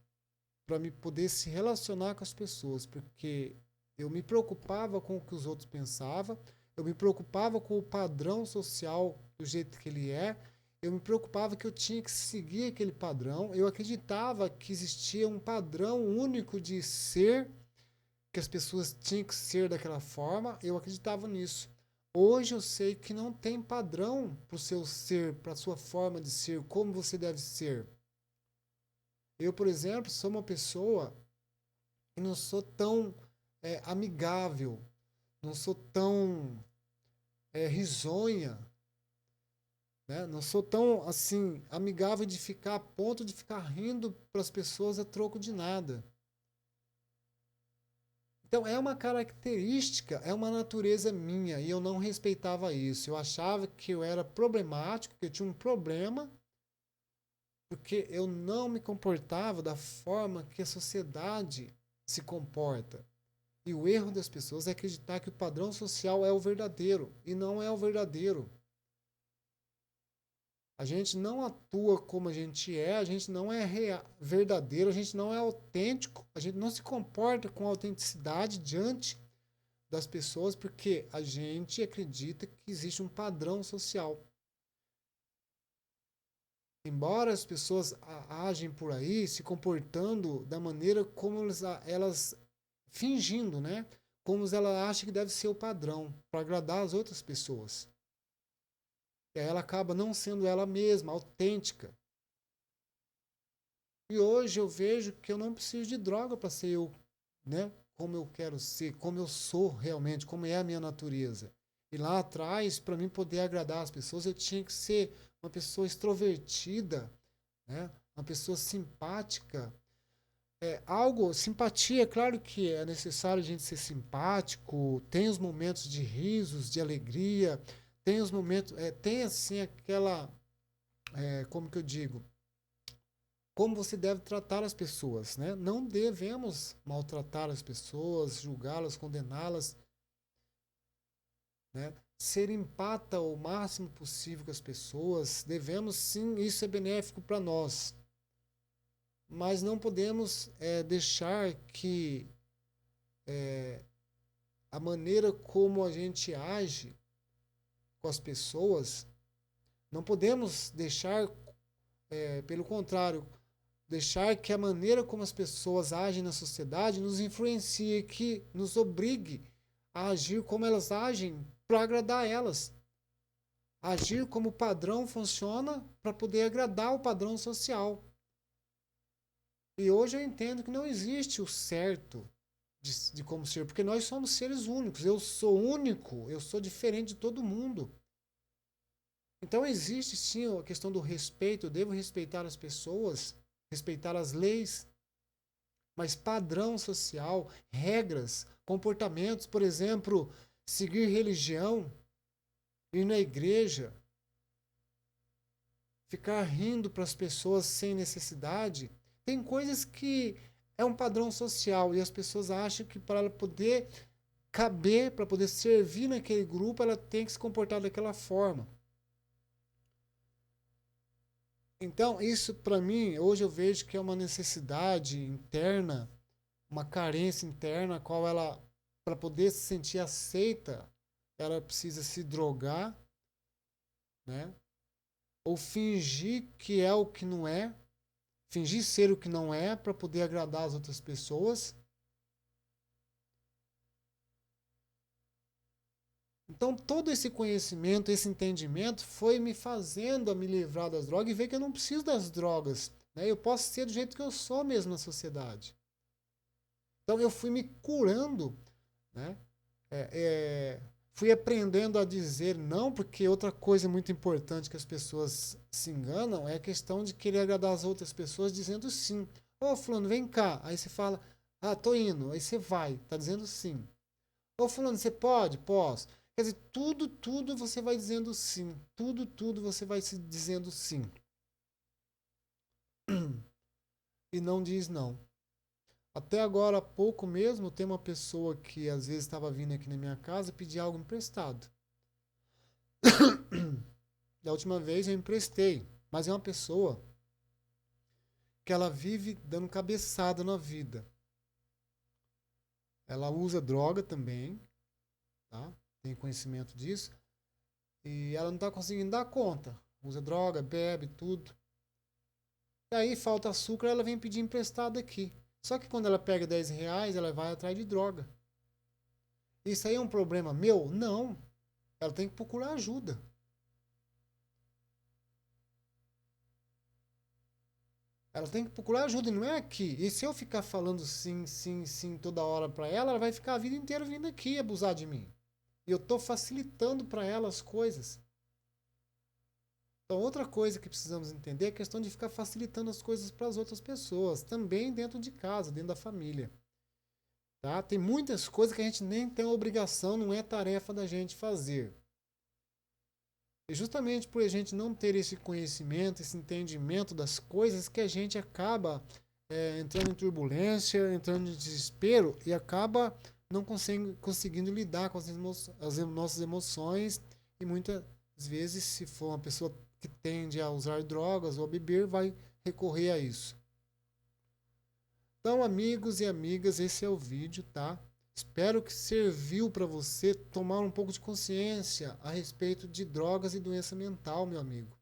para me poder se relacionar com as pessoas, porque eu me preocupava com o que os outros pensavam, eu me preocupava com o padrão social do jeito que ele é, eu me preocupava que eu tinha que seguir aquele padrão, eu acreditava que existia um padrão único de ser, que as pessoas tinham que ser daquela forma, eu acreditava nisso. Hoje eu sei que não tem padrão para o seu ser, para a sua forma de ser, como você deve ser. Eu, por exemplo, sou uma pessoa que não sou tão amigável, não sou tão risonha, né? Não sou tão assim amigável de ficar a ponto de ficar rindo para as pessoas a troco de nada. Então é uma característica, é uma natureza minha e eu não respeitava isso. Eu achava que eu era problemático, que eu tinha um problema, porque eu não me comportava da forma que a sociedade se comporta. E o erro das pessoas é acreditar que o padrão social é o verdadeiro, e não é o verdadeiro. A gente não atua como a gente não é verdadeiro, a gente não é autêntico, a gente não se comporta com autenticidade diante das pessoas porque a gente acredita que existe um padrão social. Embora as pessoas agem por aí se comportando da maneira como elas fingindo, né? Como elas acham que deve ser o padrão para agradar as outras pessoas. E aí ela acaba não sendo ela mesma, autêntica. E hoje eu vejo que eu não preciso de droga para ser eu, né? Como eu quero ser, como eu sou realmente, como é a minha natureza. E lá atrás, para mim poder agradar as pessoas, eu tinha que ser uma pessoa extrovertida, né? Uma pessoa simpática. Simpatia, é claro que é necessário a gente ser simpático, tem os momentos de risos, de alegria, tem os momentos, tem assim aquela, como que eu digo, como você deve tratar as pessoas, né? Não devemos maltratar as pessoas, julgá-las, condená-las, né? Ser empata o máximo possível com as pessoas, devemos sim, isso é benéfico para nós, mas não podemos deixar que a maneira como a gente age com as pessoas, não podemos deixar, pelo contrário, deixar que a maneira como as pessoas agem na sociedade nos influencie, que nos obrigue a agir como elas agem para agradar elas. Agir como o padrão funciona para poder agradar o padrão social. E hoje eu entendo que não existe o certo de como ser, porque nós somos seres únicos. Eu sou único, eu sou diferente de todo mundo. Então existe sim a questão do respeito, eu devo respeitar as pessoas, respeitar as leis, mas padrão social, regras, comportamentos, por exemplo, seguir religião, ir na igreja, ficar rindo para as pessoas sem necessidade, tem coisas que é um padrão social e as pessoas acham que para ela poder caber, para poder servir naquele grupo, ela tem que se comportar daquela forma. Então, isso para mim, hoje eu vejo que é uma necessidade interna, uma carência interna, a qual ela, para poder se sentir aceita, ela precisa se drogar, né? Ou fingir que é o que não é, fingir ser o que não é, para poder agradar as outras pessoas. Então, todo esse conhecimento, esse entendimento foi me fazendo a me livrar das drogas e ver que eu não preciso das drogas. Né? Eu posso ser do jeito que eu sou mesmo na sociedade. Então, eu fui me curando, né? Fui aprendendo a dizer não, porque outra coisa muito importante que as pessoas se enganam é a questão de querer agradar as outras pessoas dizendo sim. Ô, fulano, vem cá. Aí você fala, ah, tô indo. Aí você vai, tá dizendo sim. Ô, fulano, você pode? Posso. Quer dizer, tudo você vai dizendo sim. Tudo você vai se dizendo sim. E não diz não. Até agora há pouco mesmo, tem uma pessoa que às vezes estava vindo aqui na minha casa pedir algo emprestado. Da última vez eu emprestei, mas é uma pessoa que ela vive dando cabeçada na vida. Ela usa droga também, tá? Tem conhecimento disso. E ela não está conseguindo dar conta. Usa droga, bebe, tudo. E aí falta açúcar, ela vem pedir emprestado aqui. Só que quando ela pega R$ 10, ela vai atrás de droga. Isso aí é um problema meu? Não. Ela tem que procurar ajuda. Ela tem que procurar ajuda e não é aqui. E se eu ficar falando sim, sim, sim toda hora para ela, ela vai ficar a vida inteira vindo aqui abusar de mim. E eu estou facilitando para ela as coisas. Então, outra coisa que precisamos entender é a questão de ficar facilitando as coisas para as outras pessoas, também dentro de casa, dentro da família. Tá? Tem muitas coisas que a gente nem tem obrigação, não é tarefa da gente fazer. E justamente por a gente não ter esse conhecimento, esse entendimento das coisas, que a gente acaba entrando em turbulência, entrando em desespero e acaba não conseguindo lidar com as nossas emoções, e muitas vezes, se for uma pessoa que tende a usar drogas ou a beber, vai recorrer a isso. Então, amigos e amigas, esse é o vídeo, tá? Espero que serviu para você tomar um pouco de consciência a respeito de drogas e doença mental, meu amigo.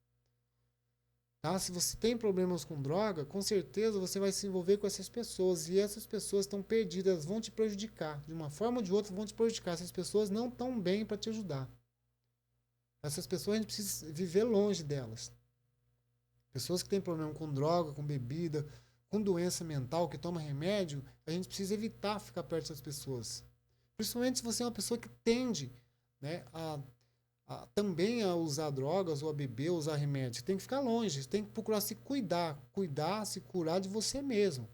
Tá? Se você tem problemas com droga, com certeza você vai se envolver com essas pessoas. E essas pessoas estão perdidas, vão te prejudicar. De uma forma ou de outra, vão te prejudicar. Essas pessoas não estão bem para te ajudar. Essas pessoas a gente precisa viver longe delas. Pessoas que têm problema com droga, com bebida, com doença mental, que toma remédio, a gente precisa evitar ficar perto dessas pessoas. Principalmente se você é uma pessoa que tende, né, também a usar drogas ou a beber, ou usar remédio. Você tem que ficar longe, você tem que procurar se cuidar, se curar de você mesmo.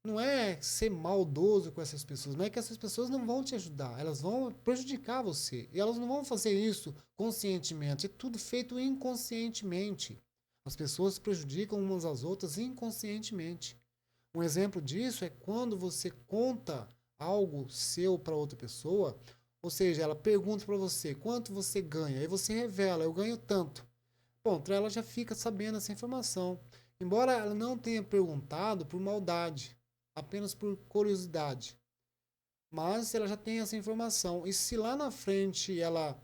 Não é ser maldoso com essas pessoas, não é que essas pessoas não vão te ajudar, elas vão prejudicar você. E elas não vão fazer isso conscientemente, é tudo feito inconscientemente. As pessoas se prejudicam umas às outras inconscientemente. Um exemplo disso é quando você conta algo seu para outra pessoa, ou seja, ela pergunta para você quanto você ganha, aí você revela, eu ganho tanto. Bom, ela já fica sabendo essa informação. Embora ela não tenha perguntado por maldade, apenas por curiosidade. Mas ela já tem essa informação. E se lá na frente ela,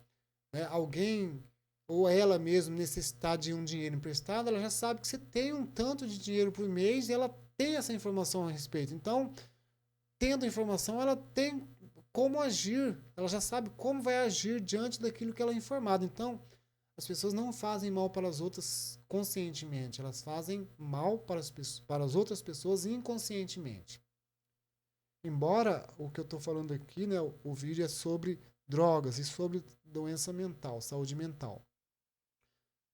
né, alguém ou ela mesma necessitar de um dinheiro emprestado, ela já sabe que você tem um tanto de dinheiro por mês e ela tem essa informação a respeito. Então, tendo a informação, ela tem como agir. Ela já sabe como vai agir diante daquilo que ela é informada. Então, as pessoas não fazem mal para as outras conscientemente, elas fazem mal para as outras pessoas inconscientemente. Embora o que eu estou falando aqui, né, o vídeo é sobre drogas e sobre doença mental, saúde mental.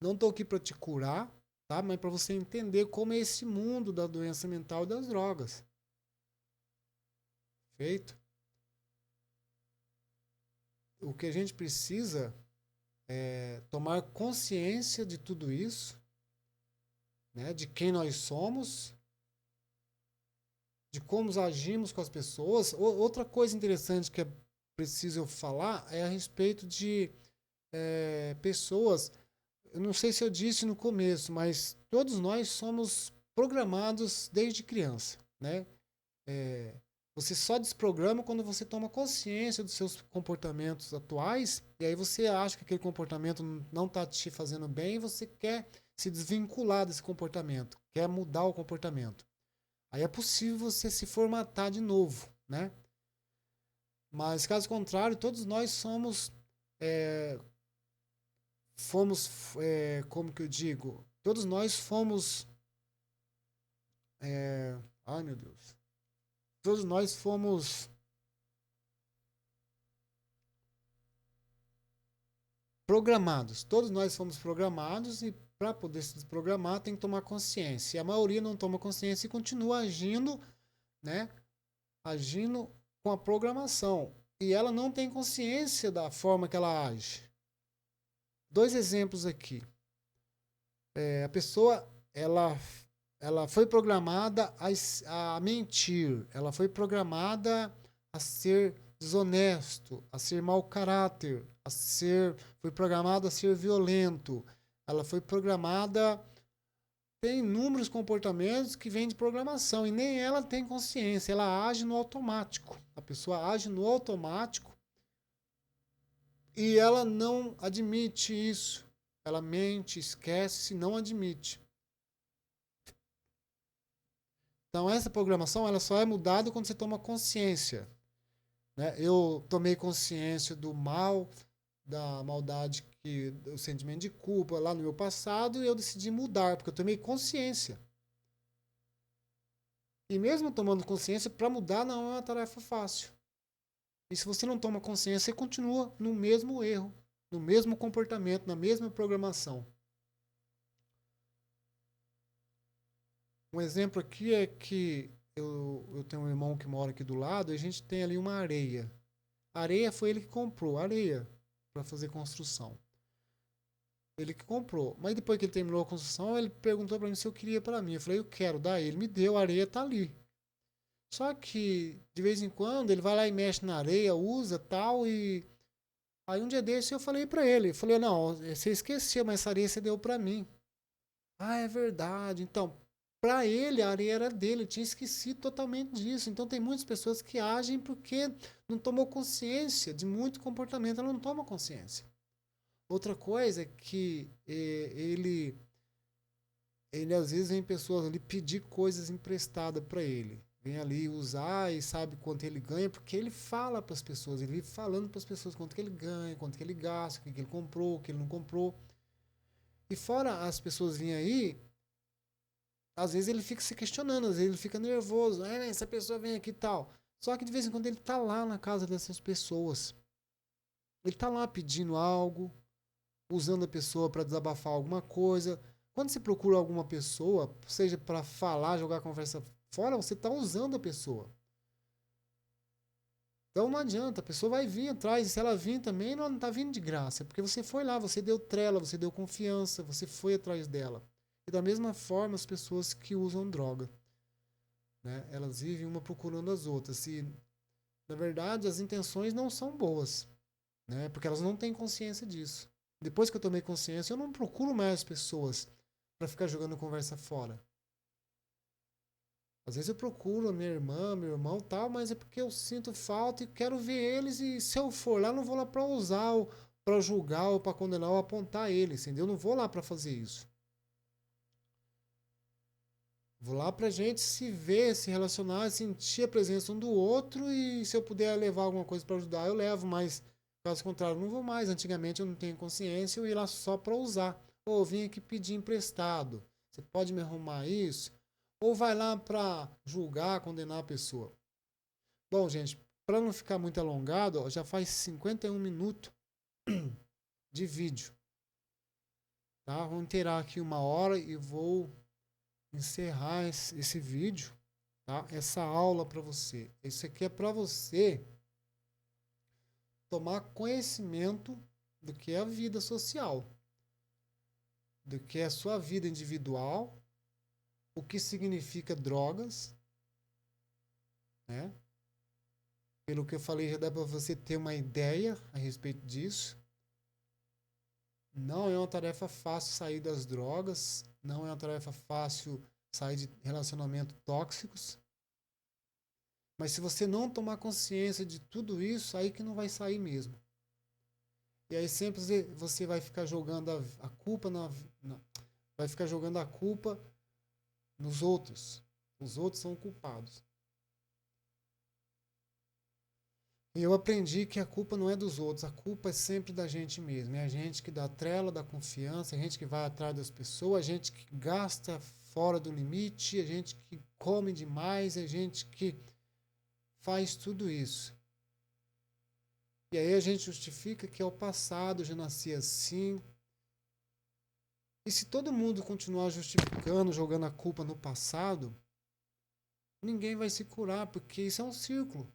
Não estou aqui para te curar, tá? Mas para você entender como é esse mundo da doença mental e das drogas. Feito? O que a gente precisa é tomar consciência de tudo isso, né? De quem nós somos, de como agimos com as pessoas. Outra coisa interessante que é preciso eu falar é a respeito de pessoas. Eu não sei se eu disse no começo, mas todos nós somos programados desde criança, né? Você só desprograma quando você toma consciência dos seus comportamentos atuais e aí você acha que aquele comportamento não está te fazendo bem e você quer se desvincular desse comportamento, quer mudar o comportamento. Aí é possível você se formatar de novo, né? Mas caso contrário, todos nós como que eu digo? Todos nós fomos, ai meu Deus, todos nós fomos programados. Todos nós fomos programados e para poder se desprogramar tem que tomar consciência. E a maioria não toma consciência e continua agindo, né? Agindo com a programação. E ela não tem consciência da forma que ela age. Dois exemplos aqui. A pessoa, ela foi programada a mentir. Ela foi programada a ser desonesto, a ser mau caráter, foi programada a ser violento. Ela foi programada. Tem inúmeros comportamentos que vêm de programação e nem ela tem consciência, ela age no automático. A pessoa age no automático e ela não admite isso. Ela mente, esquece, não admite. Então essa programação ela só é mudada quando você toma consciência. Né? Eu tomei consciência do mal, da maldade, do sentimento de culpa lá no meu passado e eu decidi mudar, porque eu tomei consciência. E mesmo tomando consciência, para mudar não é uma tarefa fácil. E se você não toma consciência, você continua no mesmo erro, no mesmo comportamento, na mesma programação. Um exemplo aqui é que eu tenho um irmão que mora aqui do lado e a gente tem ali uma areia. A areia foi ele que comprou, areia para fazer construção. Ele que comprou. Mas depois que ele terminou a construção, ele perguntou para mim se eu queria para mim. Eu falei, eu quero, dá. Ele me deu, a areia tá ali. Só que, de vez em quando, ele vai lá e mexe na areia, usa tal, e aí um dia desse eu falei pra ele, eu falei, não, você esqueceu, mas essa areia você deu pra mim. Ah, é verdade. Então, pra ele, a areia era dele, eu tinha esquecido totalmente disso. Então, tem muitas pessoas que agem porque não tomou consciência de muito comportamento, ela não toma consciência. Outra coisa é que ele às vezes vem pessoas ali pedir coisas emprestadas para ele. Vem ali usar e sabe quanto ele ganha, porque ele fala para as pessoas, ele vive falando para as pessoas quanto que ele ganha, quanto que ele gasta, o que ele comprou, o que ele não comprou. E fora as pessoas virem aí, às vezes ele fica se questionando, às vezes ele fica nervoso. Essa pessoa vem aqui e tal. Só que de vez em quando ele tá lá na casa dessas pessoas. Ele tá lá pedindo algo, usando a pessoa para desabafar alguma coisa. Quando você procura alguma pessoa, seja para falar, jogar a conversa fora, você está usando a pessoa. Então não adianta, a pessoa vai vir atrás, e se ela vir também, não está vindo de graça, porque você foi lá, você deu trela, você deu confiança, você foi atrás dela. E da mesma forma, as pessoas que usam droga, né? Elas vivem uma procurando as outras. E, na verdade, as intenções não são boas, né? Porque elas não têm consciência disso. Depois que eu tomei consciência, eu não procuro mais pessoas para ficar jogando conversa fora. Às vezes eu procuro a minha irmã, meu irmão, tal, mas é porque eu sinto falta e quero ver eles, e se eu for lá, não vou lá para usar, para julgar, ou para condenar, ou apontar eles, entendeu? Eu não vou lá para fazer isso. Vou lá pra gente se ver, se relacionar, sentir a presença um do outro, e se eu puder levar alguma coisa para ajudar, eu levo, mas caso contrário, não vou mais. Antigamente eu não tenho consciência, eu ia lá só para usar. Ou vim aqui pedir emprestado. Você pode me arrumar isso? Ou vai lá para julgar, condenar a pessoa. Bom, gente, para não ficar muito alongado, ó, já faz 51 minutos de vídeo. Tá? Vamos inteirar aqui 1 hora e vou encerrar esse vídeo, tá? Essa aula para você. Isso aqui é para você tomar conhecimento do que é a vida social, do que é a sua vida individual, o que significa drogas, né? Pelo que eu falei, já dá para você ter uma ideia a respeito disso. Não é uma tarefa fácil sair das drogas, não é uma tarefa fácil sair de relacionamentos tóxicos. Mas se você não tomar consciência de tudo isso, aí que não vai sair mesmo. E aí sempre você vai ficar jogando a culpa vai ficar jogando a culpa nos outros. Os outros são culpados. E eu aprendi que a culpa não é dos outros, a culpa é sempre da gente mesmo. É a gente que dá trela, dá confiança, a gente que vai atrás das pessoas, a gente que gasta fora do limite, a gente que come demais, a gente que faz tudo isso. E aí a gente justifica que é o passado, eu já nasci assim. E se todo mundo continuar justificando, jogando a culpa no passado, ninguém vai se curar, porque isso é um círculo.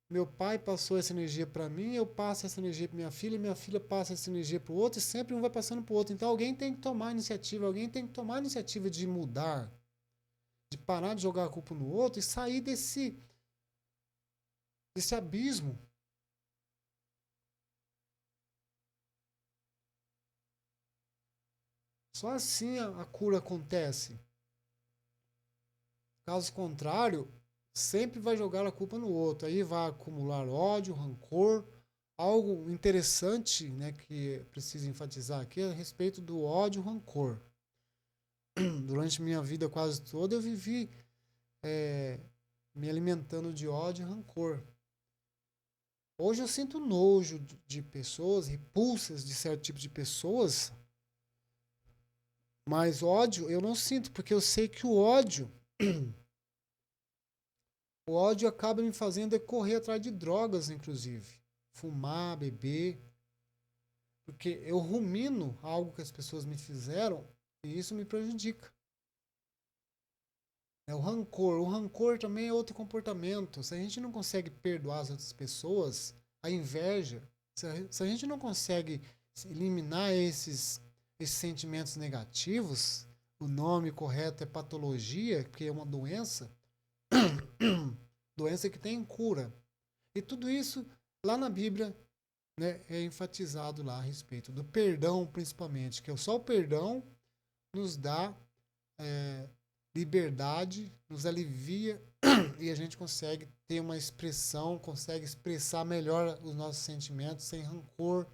Meu pai passou essa energia para mim, eu passo essa energia para minha filha passa essa energia para o outro, e sempre um vai passando para o outro. Então alguém tem que tomar a iniciativa, alguém tem que tomar a iniciativa de mudar, de parar de jogar a culpa no outro e sair desse abismo. Só assim a cura acontece. Caso contrário, sempre vai jogar a culpa no outro. Aí vai acumular ódio, rancor. Algo interessante, né, que preciso enfatizar aqui é a respeito do ódio e rancor. Durante minha vida quase toda eu vivi é, me alimentando de ódio e rancor. Hoje eu sinto nojo de pessoas, repulsas de certo tipo de pessoas, mas ódio eu não sinto, porque eu sei que o ódio acaba me fazendo é correr atrás de drogas, inclusive. Fumar, beber. Porque eu rumino algo que as pessoas me fizeram e isso me prejudica. É o rancor. O rancor também é outro comportamento. Se a gente não consegue perdoar as outras pessoas, a inveja, se a gente não consegue eliminar esses sentimentos negativos, o nome correto é patologia, que é uma doença, Doença que tem cura. E tudo isso lá na Bíblia, né, é enfatizado lá a respeito do perdão, principalmente, que é só o perdão nos dá liberdade, nos alivia e a gente consegue ter uma expressão, consegue expressar melhor os nossos sentimentos sem rancor,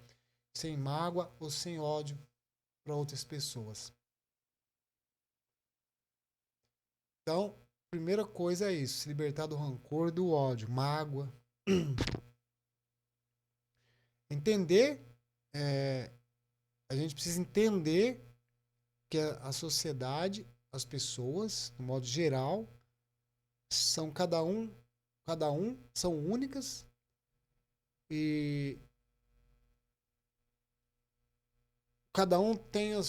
sem mágoa ou sem ódio para outras pessoas. Então, primeira coisa é isso, se libertar do rancor, do ódio, mágoa. Entender, a gente precisa entender que a sociedade, as pessoas, no modo geral, são cada um são únicas e cada um tem o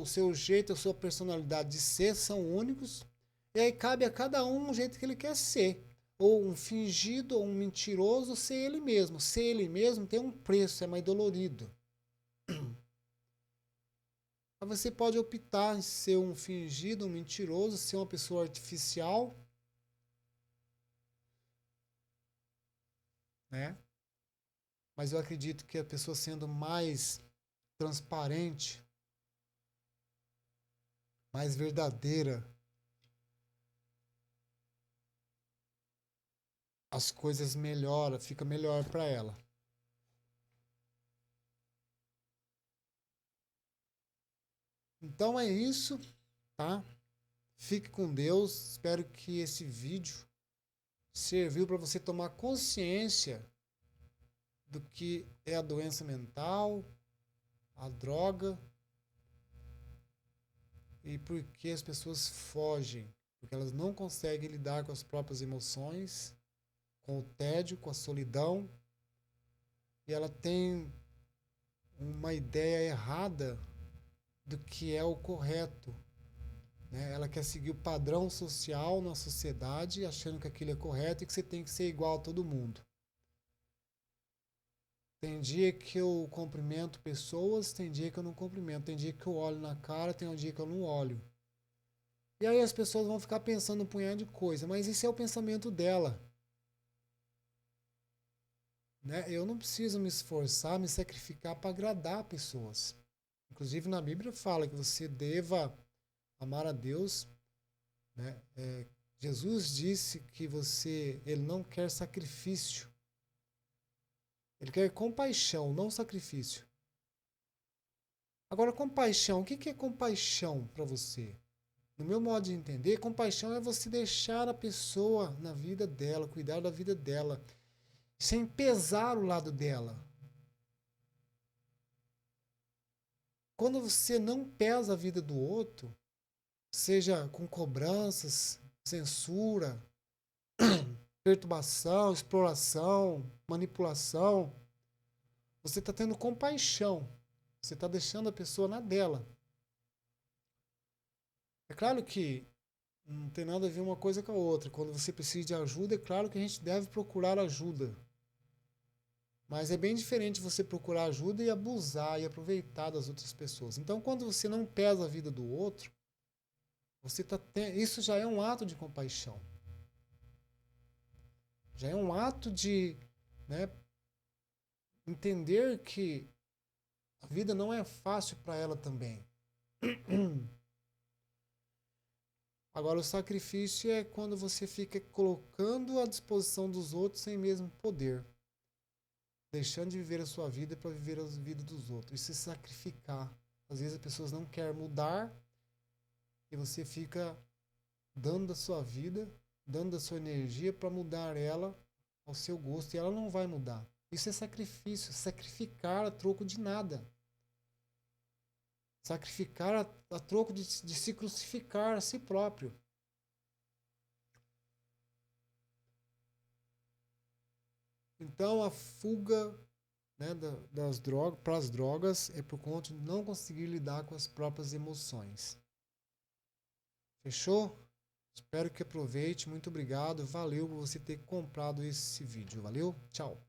seu jeito, a sua personalidade de ser, são únicos. E aí cabe a cada um o jeito que ele quer ser. Ou um fingido, ou um mentiroso, ser ele mesmo. Ser ele mesmo tem um preço, é mais dolorido. Mas você pode optar em ser um fingido, um mentiroso, ser uma pessoa artificial, né? Mas eu acredito que a pessoa sendo mais transparente, mais verdadeira, as coisas melhoram, fica melhor para ela. Então é isso, tá? Fique com Deus. Espero que esse vídeo serviu para você tomar consciência do que é a doença mental, a droga e por que as pessoas fogem, porque elas não conseguem lidar com as próprias emoções, com o tédio, com a solidão, e ela tem uma ideia errada do que é o correto, né? Ela quer seguir o padrão social na sociedade, achando que aquilo é correto e que você tem que ser igual a todo mundo. Tem dia que eu cumprimento pessoas, tem dia que eu não cumprimento, tem dia que eu olho na cara, tem um dia que eu não olho. E aí as pessoas vão ficar pensando um punhado de coisa, mas esse é o pensamento dela. Né? Eu não preciso me esforçar, me sacrificar para agradar pessoas. Inclusive na Bíblia fala que você deva amar a Deus. Né? Jesus disse que ele não quer sacrifício. Ele quer compaixão, não sacrifício. Agora, compaixão, o que é compaixão para você? No meu modo de entender, compaixão é você deixar a pessoa na vida dela, cuidar da vida dela, sem pesar o lado dela. Quando você não pesa a vida do outro, seja com cobranças, censura, perturbação, exploração, manipulação, você está tendo compaixão. Você está deixando a pessoa na dela. É claro que não tem nada a ver uma coisa com a outra. Quando você precisa de ajuda, é claro que a gente deve procurar ajuda. Mas é bem diferente você procurar ajuda e abusar e aproveitar das outras pessoas. Então, quando você não pesa a vida do outro, isso já é um ato de compaixão. Já é um ato de, né, entender que a vida não é fácil para ela também. Agora, o sacrifício é quando você fica colocando à disposição dos outros sem mesmo poder. Deixando de viver a sua vida para viver a vida dos outros. E se sacrificar. Às vezes as pessoas não querem mudar e você fica dando da sua vida, dando da sua energia para mudar ela ao seu gosto e ela não vai mudar. Isso é sacrifício, sacrificar a troco de nada. Sacrificar a troco de se crucificar a si próprio. Então a fuga, né, das drogas para as drogas é por conta de não conseguir lidar com as próprias emoções. Fechou? Espero que aproveite. Muito obrigado. Valeu por você ter comprado esse vídeo. Valeu? Tchau.